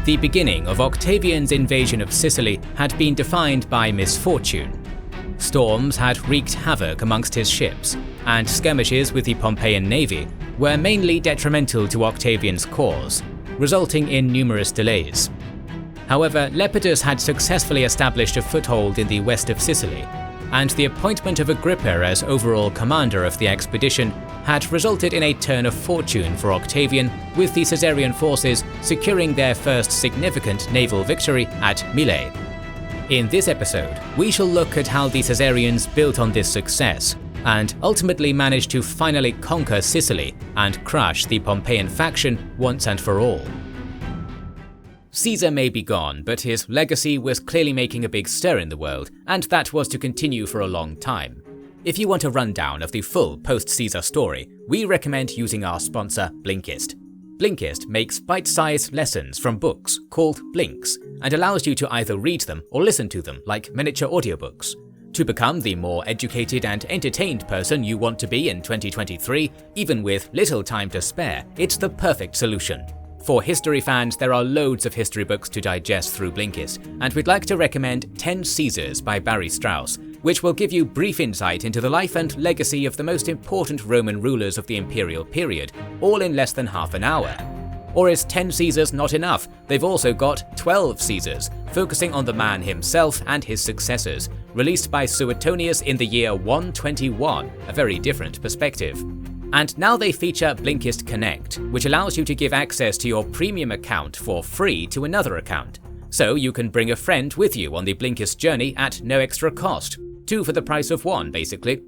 The beginning of Octavian's invasion of Sicily had been defined by misfortune. Storms had wreaked havoc amongst his ships, and skirmishes with the Pompeian navy were mainly detrimental to Octavian's cause, resulting in numerous delays. However, Lepidus had successfully established a foothold in the west of Sicily, and the appointment of Agrippa as overall commander of the expedition had resulted in a turn of fortune for Octavian, with the Caesarian forces securing their first significant naval victory at Mylae. In this episode, we shall look at how the Caesarians built on this success, and ultimately managed to finally conquer Sicily and crush the Pompeian faction once and for all. Caesar may be gone, but his legacy was clearly making a big stir in the world, and that was to continue for a long time. If you want a rundown of the full post-Caesar story, we recommend using our sponsor Blinkist. Blinkist makes bite-sized lessons from books called Blinks, and allows you to either read them or listen to them like miniature audiobooks. To become the more educated and entertained person you want to be in 2023, even with little time to spare, it's the perfect solution. For history fans, there are loads of history books to digest through Blinkist, and we'd like to recommend 10 Caesars by Barry Strauss, which will give you brief insight into the life and legacy of the most important Roman rulers of the imperial period, all in less than half an hour. Or is 10 Caesars not enough? They've also got 12 Caesars, focusing on the man himself and his successors, released by Suetonius in the year 121, a very different perspective. And now they feature Blinkist Connect, which allows you to give access to your premium account for free to another account. So you can bring a friend with you on the Blinkist journey at no extra cost. 2 for the price of 1, basically.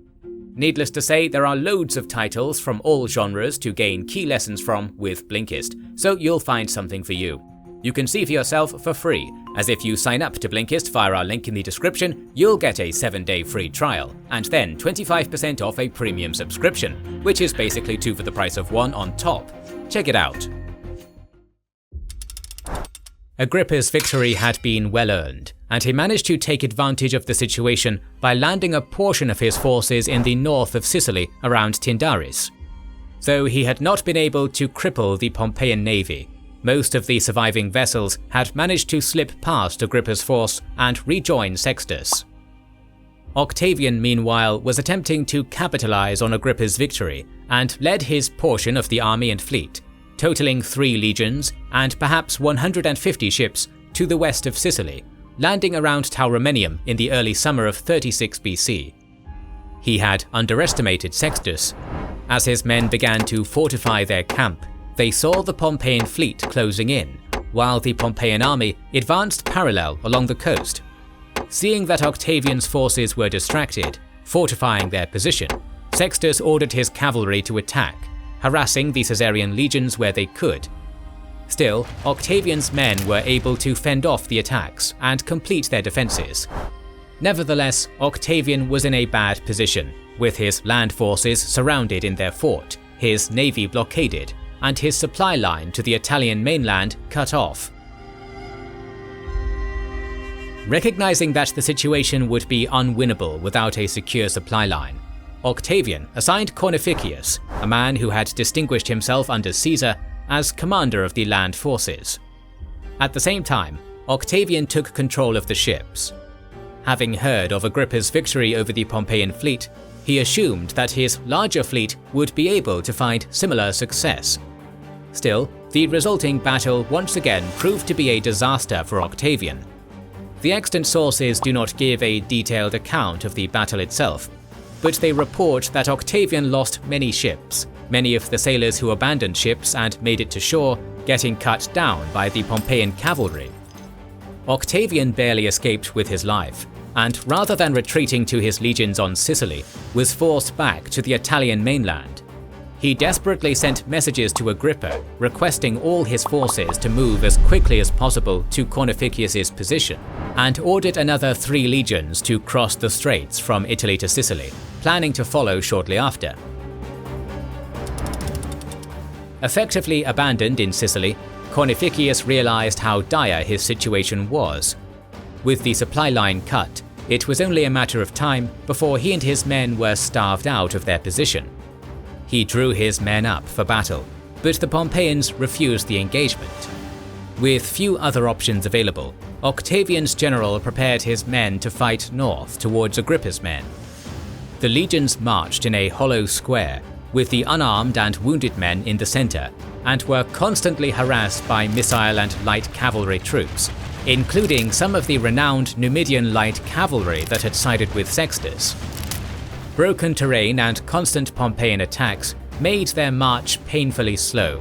Needless to say, there are loads of titles from all genres to gain key lessons from with Blinkist, so you'll find something for you. You can see for yourself for free, as if you sign up to Blinkist via our link in the description, you'll get a 7-day free trial, and then 25% off a premium subscription, which is basically 2 for the price of 1 on top. Check it out. Agrippa's victory had been well earned, and he managed to take advantage of the situation by landing a portion of his forces in the north of Sicily around Tyndaris. Though he had not been able to cripple the Pompeian navy, most of the surviving vessels had managed to slip past Agrippa's force and rejoin Sextus. Octavian, meanwhile, was attempting to capitalize on Agrippa's victory and led his portion of the army and fleet, totaling 3 legions and perhaps 150 ships, to the west of Sicily, landing around Tauromenium in the early summer of 36 BC. He had underestimated Sextus. As his men began to fortify their camp, they saw the Pompeian fleet closing in, while the Pompeian army advanced parallel along the coast. Seeing that Octavian's forces were distracted, fortifying their position, Sextus ordered his cavalry to attack, harassing the Caesarian legions where they could. Still, Octavian's men were able to fend off the attacks and complete their defences. Nevertheless, Octavian was in a bad position, with his land forces surrounded in their fort, his navy blockaded, and his supply line to the Italian mainland cut off. Recognizing that the situation would be unwinnable without a secure supply line, Octavian assigned Cornificius, a man who had distinguished himself under Caesar, as commander of the land forces. At the same time, Octavian took control of the ships. Having heard of Agrippa's victory over the Pompeian fleet, he assumed that his larger fleet would be able to find similar success. Still, the resulting battle once again proved to be a disaster for Octavian. The extant sources do not give a detailed account of the battle itself, but they report that Octavian lost many ships, many of the sailors who abandoned ships and made it to shore getting cut down by the Pompeian cavalry. Octavian barely escaped with his life, and rather than retreating to his legions on Sicily, was forced back to the Italian mainland. He desperately sent messages to Agrippa, requesting all his forces to move as quickly as possible to Cornificius's position, and ordered another 3 legions to cross the straits from Italy to Sicily, planning to follow shortly after. Effectively abandoned in Sicily, Cornificius realized how dire his situation was. With the supply line cut, it was only a matter of time before he and his men were starved out of their position. He drew his men up for battle, but the Pompeians refused the engagement. With few other options available, Octavian's general prepared his men to fight north towards Agrippa's men. The legions marched in a hollow square, with the unarmed and wounded men in the center, and were constantly harassed by missile and light cavalry troops, including some of the renowned Numidian light cavalry that had sided with Sextus. Broken terrain and constant Pompeian attacks made their march painfully slow.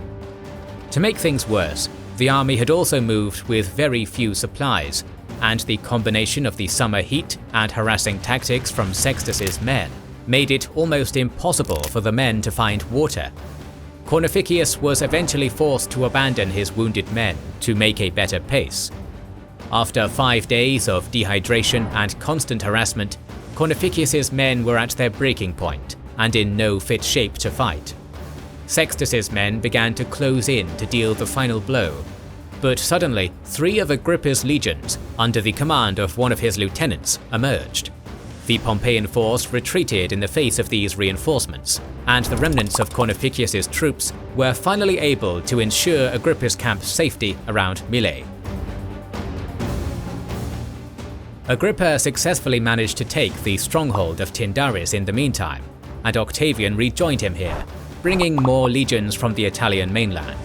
To make things worse, the army had also moved with very few supplies, and the combination of the summer heat and harassing tactics from Sextus's men made it almost impossible for the men to find water. Cornificius was eventually forced to abandon his wounded men to make a better pace. After 5 days of dehydration and constant harassment, Cornificius's men were at their breaking point and in no fit shape to fight. Sextus's men began to close in to deal the final blow, but suddenly 3 of Agrippa's legions, under the command of one of his lieutenants, emerged. The Pompeian force retreated in the face of these reinforcements, and the remnants of Cornificius's troops were finally able to ensure Agrippa's camp's safety around Mylae. Agrippa successfully managed to take the stronghold of Tyndaris in the meantime, and Octavian rejoined him here, bringing more legions from the Italian mainland.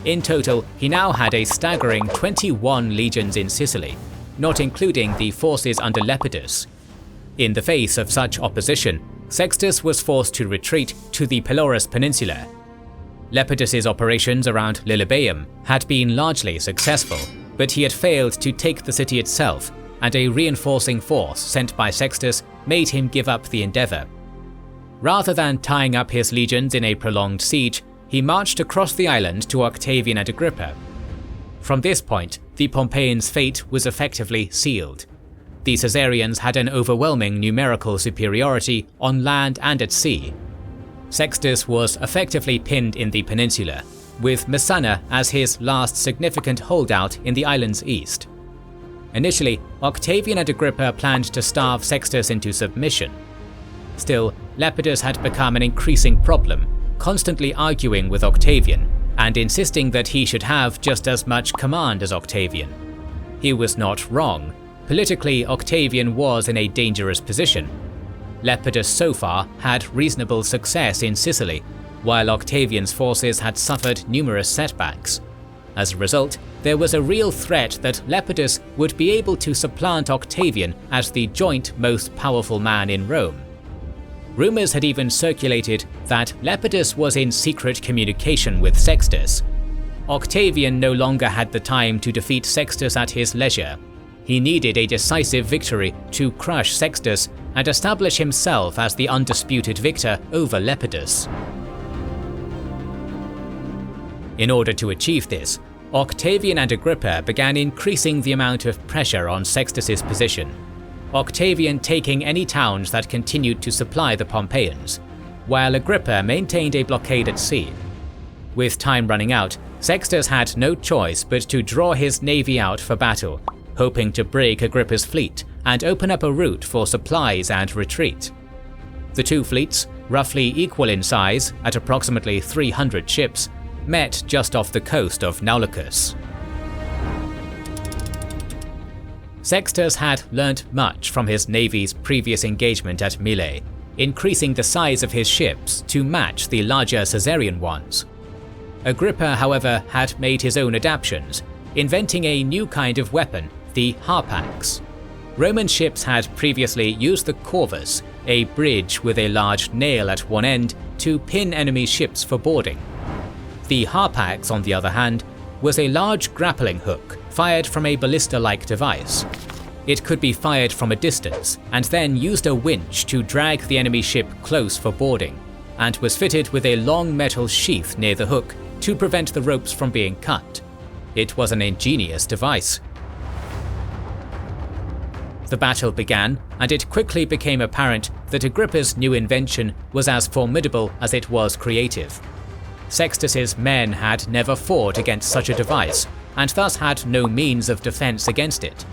In total, he now had a staggering 21 legions in Sicily, not including the forces under Lepidus. In the face of such opposition, Sextus was forced to retreat to the Pelorus Peninsula. Lepidus's operations around Lilybaeum had been largely successful, but he had failed to take the city itself, and a reinforcing force sent by Sextus made him give up the endeavour. Rather than tying up his legions in a prolonged siege, he marched across the island to Octavian and Agrippa. From this point, the Pompeians' fate was effectively sealed. The Caesarians had an overwhelming numerical superiority on land and at sea. Sextus was effectively pinned in the peninsula, with Messana as his last significant holdout in the island's east. Initially, Octavian and Agrippa planned to starve Sextus into submission. Still, Lepidus had become an increasing problem, constantly arguing with Octavian and insisting that he should have just as much command as Octavian. He was not wrong. Politically, Octavian was in a dangerous position. Lepidus so far had reasonable success in Sicily, while Octavian's forces had suffered numerous setbacks. As a result, there was a real threat that Lepidus would be able to supplant Octavian as the joint most powerful man in Rome. Rumors had even circulated that Lepidus was in secret communication with Sextus. Octavian no longer had the time to defeat Sextus at his leisure. He needed a decisive victory to crush Sextus and establish himself as the undisputed victor over Lepidus. In order to achieve this, Octavian and Agrippa began increasing the amount of pressure on Sextus's position, Octavian taking any towns that continued to supply the Pompeians, while Agrippa maintained a blockade at sea. With time running out, Sextus had no choice but to draw his navy out for battle, hoping to break Agrippa's fleet and open up a route for supplies and retreat. The two fleets, roughly equal in size at approximately 300 ships, met just off the coast of Naulochus. Sextus had learnt much from his navy's previous engagement at Mylae, increasing the size of his ships to match the larger Caesarian ones. Agrippa, however, had made his own adaptations, inventing a new kind of weapon, the harpax. Roman ships had previously used the corvus, a bridge with a large nail at one end, to pin enemy ships for boarding. The harpax, on the other hand, was a large grappling hook fired from a ballista-like device. It could be fired from a distance and then used a winch to drag the enemy ship close for boarding, and was fitted with a long metal sheath near the hook to prevent the ropes from being cut. It was an ingenious device. The battle began, and it quickly became apparent that Agrippa's new invention was as formidable as it was creative. Sextus's men had never fought against such a device, and thus had no means of defense against it.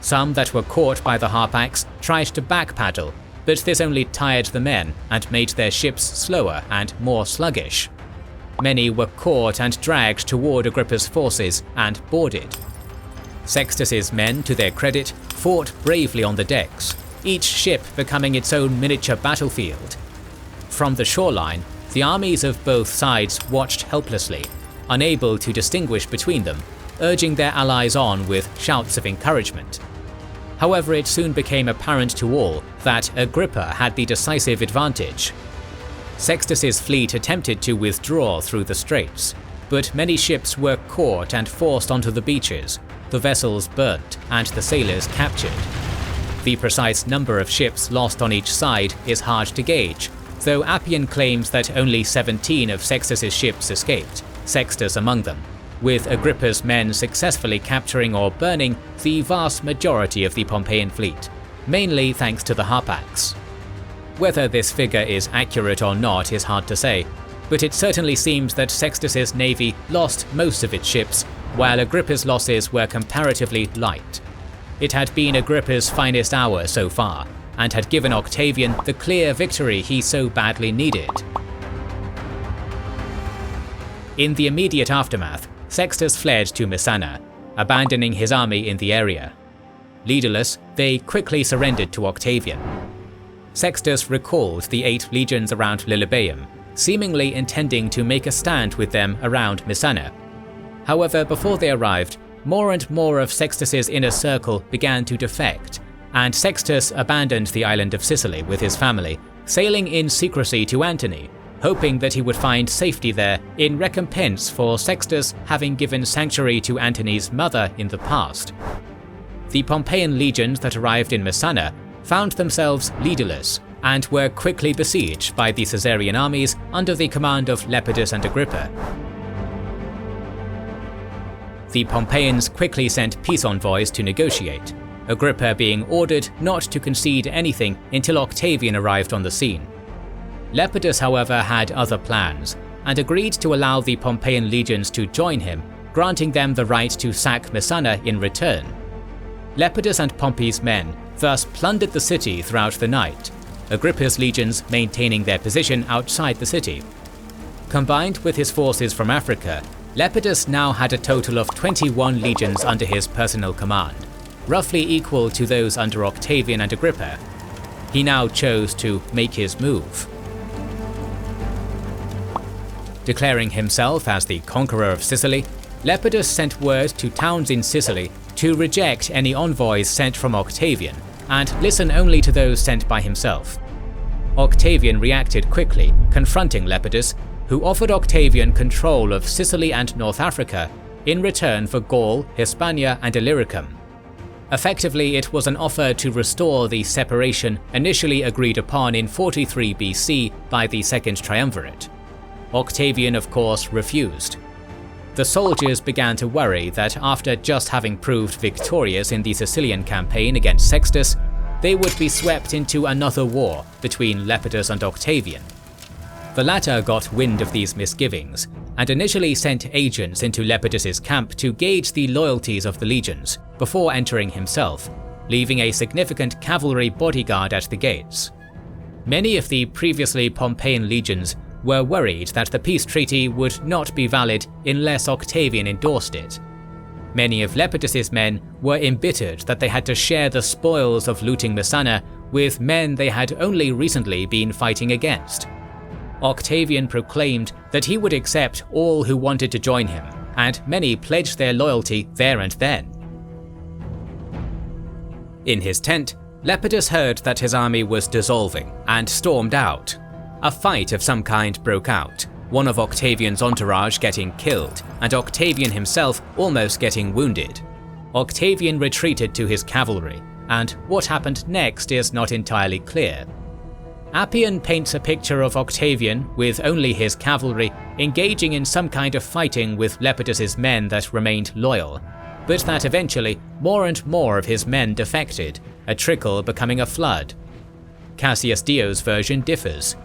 Some that were caught by the harpax tried to backpaddle, but this only tired the men and made their ships slower and more sluggish. many were caught and dragged toward Agrippa's forces and boarded. Sextus's men, to their credit, fought bravely on the decks, each ship becoming its own miniature battlefield. From the shoreline, the armies of both sides watched helplessly, unable to distinguish between them, urging their allies on with shouts of encouragement. However, it soon became apparent to all that Agrippa had the decisive advantage. Sextus's fleet attempted to withdraw through the straits, but many ships were caught and forced onto the beaches, the vessels burnt, and the sailors captured. The precise number of ships lost on each side is hard to gauge, though Appian claims that only 17 of Sextus's ships escaped, Sextus among them, with Agrippa's men successfully capturing or burning the vast majority of the Pompeian fleet, mainly thanks to the Harpax. Whether this figure is accurate or not is hard to say, but it certainly seems that Sextus's navy lost most of its ships, while Agrippa's losses were comparatively light. It had been Agrippa's finest hour so far, and had given Octavian the clear victory he so badly needed. In the immediate aftermath, Sextus fled to Messana, abandoning his army in the area. Leaderless, they quickly surrendered to Octavian. Sextus recalled the 8 legions around Lilybaeum, seemingly intending to make a stand with them around Messana. However, before they arrived, more and more of Sextus's inner circle began to defect, and Sextus abandoned the island of Sicily with his family, sailing in secrecy to Antoni, hoping that he would find safety there in recompense for Sextus having given sanctuary to Antony's mother in the past. The Pompeian legions that arrived in Messana found themselves leaderless and were quickly besieged by the Caesarian armies under the command of Lepidus and Agrippa. The Pompeians quickly sent peace envoys to negotiate, Agrippa being ordered not to concede anything until Octavian arrived on the scene. Lepidus, however, had other plans, and agreed to allow the Pompeian legions to join him, granting them the right to sack Messana in return. Lepidus and Pompey's men thus plundered the city throughout the night, Agrippa's legions maintaining their position outside the city. Combined with his forces from Africa, Lepidus now had a total of 21 legions under his personal command, roughly equal to those under Octavian and Agrippa. He now chose to make his move. Declaring himself as the conqueror of Sicily, Lepidus sent word to towns in Sicily to reject any envoys sent from Octavian and listen only to those sent by himself. Octavian reacted quickly, confronting Lepidus, who offered Octavian control of Sicily and North Africa in return for Gaul, Hispania, and Illyricum. Effectively, it was an offer to restore the separation initially agreed upon in 43 BC by the Second Triumvirate. Octavian, of course, refused. The soldiers began to worry that after just having proved victorious in the Sicilian campaign against Sextus, they would be swept into another war between Lepidus and Octavian. The latter got wind of these misgivings, and initially sent agents into Lepidus's camp to gauge the loyalties of the legions, before entering himself, leaving a significant cavalry bodyguard at the gates. Many of the previously Pompeian legions were worried that the peace treaty would not be valid unless Octavian endorsed it. Many of Lepidus's men were embittered that they had to share the spoils of looting Messana with men they had only recently been fighting against. Octavian proclaimed that he would accept all who wanted to join him, and many pledged their loyalty there and then. In his tent, Lepidus heard that his army was dissolving and stormed out. A fight of some kind broke out, one of Octavian's entourage getting killed, and Octavian himself almost getting wounded. Octavian retreated to his cavalry, and what happened next is not entirely clear. Appian paints a picture of Octavian with only his cavalry engaging in some kind of fighting with Lepidus's men that remained loyal, but that eventually more and more of his men defected, a trickle becoming a flood. Cassius Dio's version differs.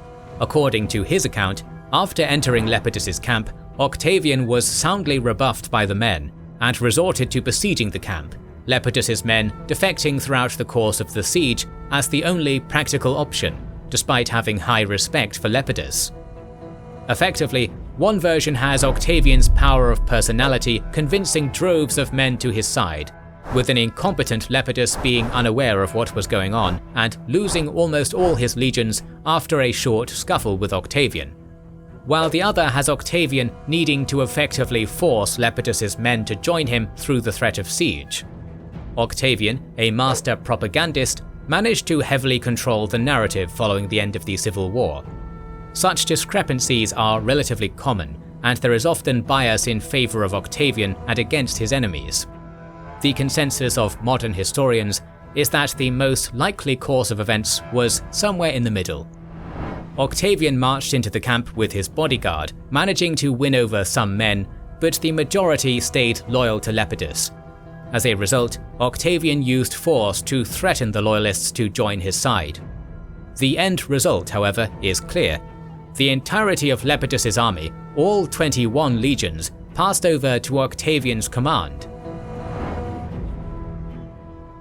According to his account, after entering Lepidus's camp, Octavian was soundly rebuffed by the men and resorted to besieging the camp, Lepidus's men defecting throughout the course of the siege as the only practical option, despite having high respect for Lepidus. Effectively, One version has Octavian's power of personality convincing droves of men to his side, with an incompetent Lepidus being unaware of what was going on and losing almost all his legions after a short scuffle with Octavian, while the other has Octavian needing to effectively force Lepidus's men to join him through the threat of siege. Octavian, a master propagandist, managed to heavily control the narrative following the end of the Civil War. Such discrepancies are relatively common, and there is often bias in favour of Octavian and against his enemies. The consensus of modern historians is that the most likely course of events was somewhere in the middle. Octavian marched into the camp with his bodyguard, managing to win over some men, but the majority stayed loyal to Lepidus. As a result, Octavian used force to threaten the loyalists to join his side. The end result, however, is clear. The entirety of Lepidus's army, all 21 legions, passed over to Octavian's command.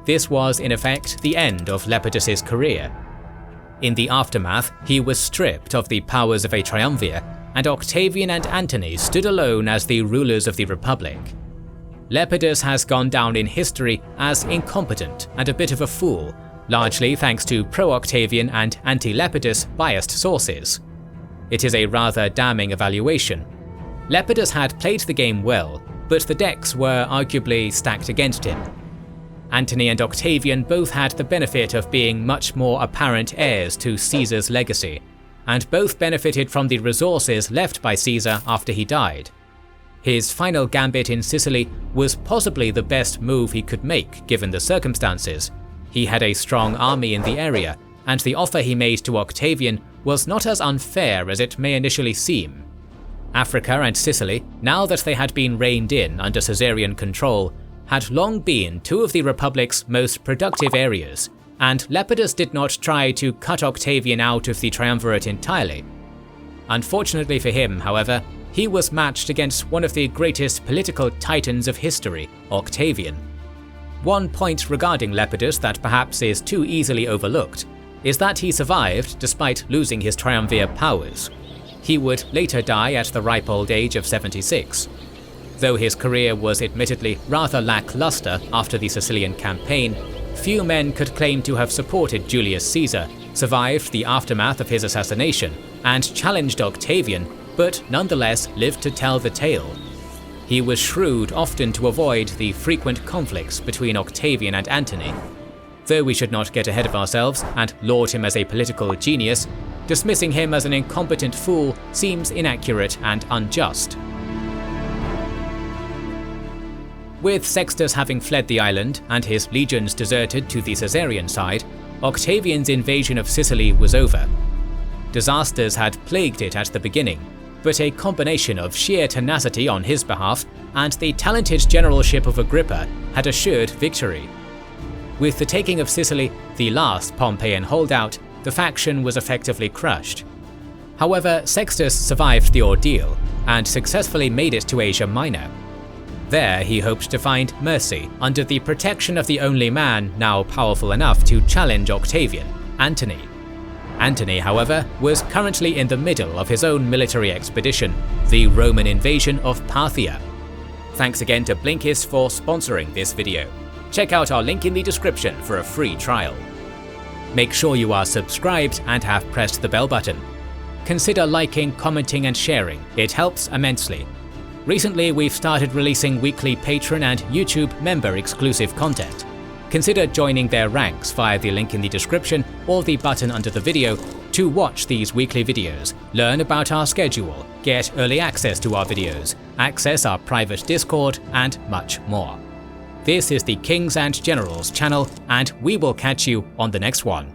This was in effect the end of Lepidus's career. In the aftermath, he was stripped of the powers of a triumvir, and Octavian and Antoni stood alone as the rulers of the Republic. Lepidus has gone down in history as incompetent and a bit of a fool, largely thanks to pro-Octavian and anti-Lepidus biased sources. It is a rather damning evaluation. Lepidus had played the game well, but the decks were arguably stacked against him. Antoni and Octavian both had the benefit of being much more apparent heirs to Caesar's legacy, and both benefited from the resources left by Caesar after he died. His final gambit in Sicily was possibly the best move he could make given the circumstances. He had a strong army in the area, and the offer he made to Octavian was not as unfair as it may initially seem. Africa and Sicily, now that they had been reined in under Caesarian control, had long been two of the Republic's most productive areas, and Lepidus did not try to cut Octavian out of the triumvirate entirely. Unfortunately for him, however, he was matched against one of the greatest political titans of history, Octavian. One point regarding Lepidus that perhaps is too easily overlooked is that he survived despite losing his triumvir powers. He would later die at the ripe old age of 76. Though his career was admittedly rather lackluster after the Sicilian campaign, few men could claim to have supported Julius Caesar, survived the aftermath of his assassination, and challenged Octavian, but nonetheless lived to tell the tale. He was shrewd often to avoid the frequent conflicts between Octavian and Antoni. Though we should not get ahead of ourselves and laud him as a political genius, dismissing him as an incompetent fool seems inaccurate and unjust. With Sextus having fled the island and his legions deserted to the Caesarian side, Octavian's invasion of Sicily was over. Disasters had plagued it at the beginning, but a combination of sheer tenacity on his behalf and the talented generalship of Agrippa had assured victory. With the taking of Sicily, the last Pompeian holdout, the faction was effectively crushed. However, Sextus survived the ordeal and successfully made it to Asia Minor. There he hoped to find mercy under the protection of the only man now powerful enough to challenge Octavian, Antoni. Antoni, however, was currently in the middle of his own military expedition, the Roman invasion of Parthia. Thanks again to Blinkist for sponsoring this video. Check out our link in the description for a free trial. Make sure you are subscribed and have pressed the bell button. Consider liking, commenting and sharing, it helps immensely. Recently we've started releasing weekly Patreon and YouTube member exclusive content. Consider joining their ranks via the link in the description or the button under the video to watch these weekly videos, learn about our schedule, get early access to our videos, access our private Discord, and much more. This is the Kings and Generals channel, and we will catch you on the next one.